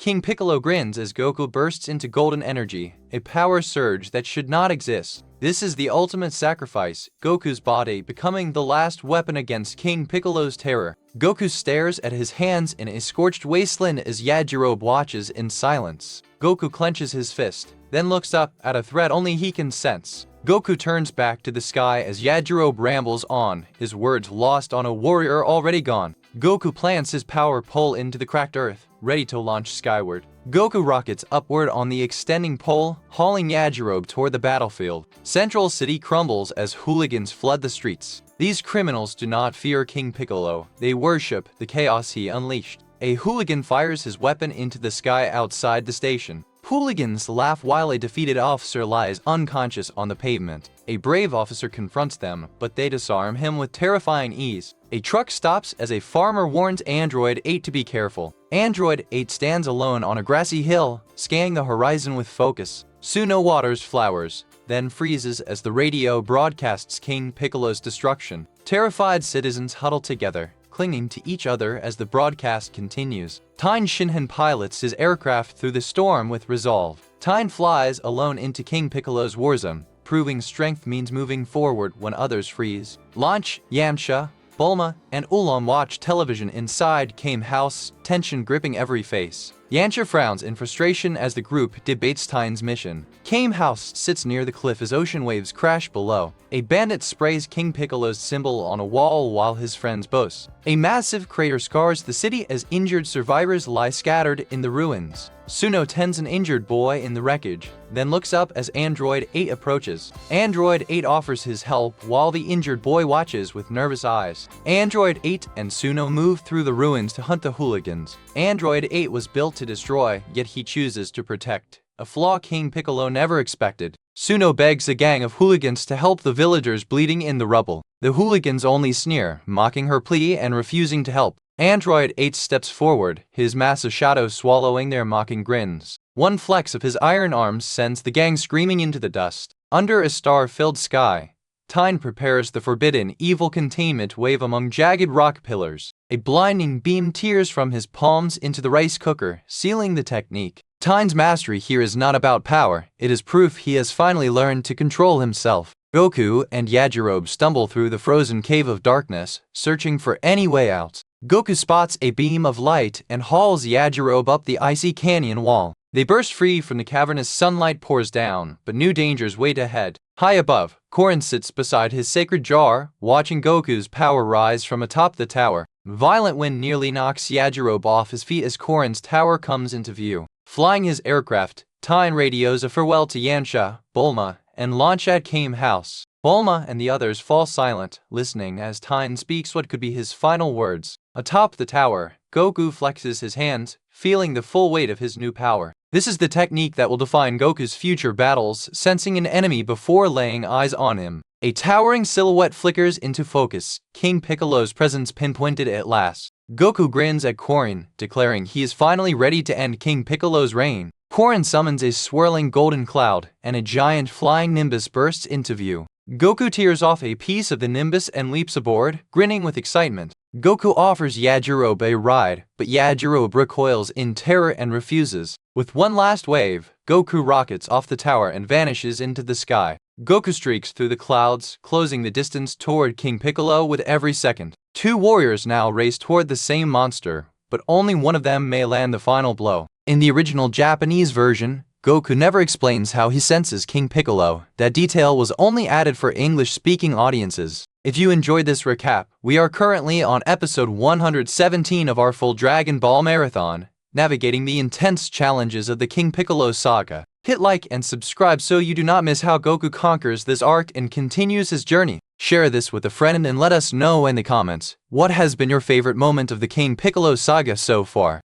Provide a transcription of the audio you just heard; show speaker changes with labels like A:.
A: King Piccolo grins as Goku bursts into golden energy, a power surge that should not exist. This is the ultimate sacrifice, Goku's body becoming the last weapon against King Piccolo's terror. Goku stares at his hands in a scorched wasteland as Yajirobe watches in silence. Goku clenches his fist, then looks up at a threat only he can sense. Goku turns back to the sky as Yajirobe rambles on, his words lost on a warrior already gone. Goku plants his power pole into the cracked earth, ready to launch skyward. Goku rockets upward on the extending pole, hauling Yajirobe toward the battlefield. Central City crumbles as hooligans flood the streets. These criminals do not fear King Piccolo, they worship the chaos he unleashed. A hooligan fires his weapon into the sky outside the station. Hooligans laugh while a defeated officer lies unconscious on the pavement. A brave officer confronts them, but they disarm him with terrifying ease. A truck stops as a farmer warns Android 8 to be careful. Android 8 stands alone on a grassy hill, scanning the horizon with focus. Suno waters flowers, then freezes as the radio broadcasts King Piccolo's destruction. Terrified citizens huddle together, clinging to each other as the broadcast continues. Tien Shinhan pilots his aircraft through the storm with resolve. Tien flies alone into King Piccolo's warzone, proving strength means moving forward when others freeze. Launch, Yamcha, Bulma, and Ulam watch television inside Kame House, tension gripping every face. Yamcha frowns in frustration as the group debates Tien's mission. Kame House sits near the cliff as ocean waves crash below. A bandit sprays King Piccolo's symbol on a wall while his friends boast. A massive crater scars the city as injured survivors lie scattered in the ruins. Suno tends an injured boy in the wreckage, then looks up as Android 8 approaches. Android 8 offers his help while the injured boy watches with nervous eyes. Android 8 and Suno move through the ruins to hunt the hooligans. Android 8 was built to destroy, yet he chooses to protect. A flaw King Piccolo never expected. Suno begs a gang of hooligans to help the villagers bleeding in the rubble. The hooligans only sneer, mocking her plea and refusing to help. Android 8 steps forward, his massive shadow swallowing their mocking grins. One flex of his iron arms sends the gang screaming into the dust. Under a star-filled sky, Tien prepares the forbidden Evil Containment Wave among jagged rock pillars. A blinding beam tears from his palms into the rice cooker, sealing the technique. Tien's mastery here is not about power, it is proof he has finally learned to control himself. Goku and Yajirobe stumble through the frozen cave of darkness, searching for any way out. Goku spots a beam of light and hauls Yajirobe up the icy canyon wall. They burst free from the cavern as sunlight pours down, but new dangers wait ahead. High above, Korin sits beside his sacred jar, watching Goku's power rise from atop the tower. Violent wind nearly knocks Yajirobe off his feet as Korin's tower comes into view. Flying his aircraft, Tien radios a farewell to Yamcha, Bulma, and launch at Kame House. Bulma and the others fall silent, listening as Tien speaks what could be his final words. Atop the tower, Goku flexes his hands, feeling the full weight of his new power. This is the technique that will define Goku's future battles, sensing an enemy before laying eyes on him. A towering silhouette flickers into focus, King Piccolo's presence pinpointed at last. Goku grins at Korin, declaring he is finally ready to end King Piccolo's reign. Korin summons a swirling golden cloud, and a giant flying Nimbus bursts into view. Goku tears off a piece of the Nimbus and leaps aboard, grinning with excitement. Goku offers Yajirobe a ride, but Yajirobe recoils in terror and refuses. With one last wave, Goku rockets off the tower and vanishes into the sky. Goku streaks through the clouds, closing the distance toward King Piccolo with every second. Two warriors now race toward the same monster, but only one of them may land the final blow. In the original Japanese version, Goku never explains how he senses King Piccolo. That detail was only added for English-speaking audiences. If you enjoyed this recap, we are currently on episode 117 of our full Dragon Ball marathon, navigating the intense challenges of the King Piccolo saga. Hit like and subscribe so you do not miss how Goku conquers this arc and continues his journey. Share this with a friend and let us know in the comments, what has been your favorite moment of the King Piccolo saga so far?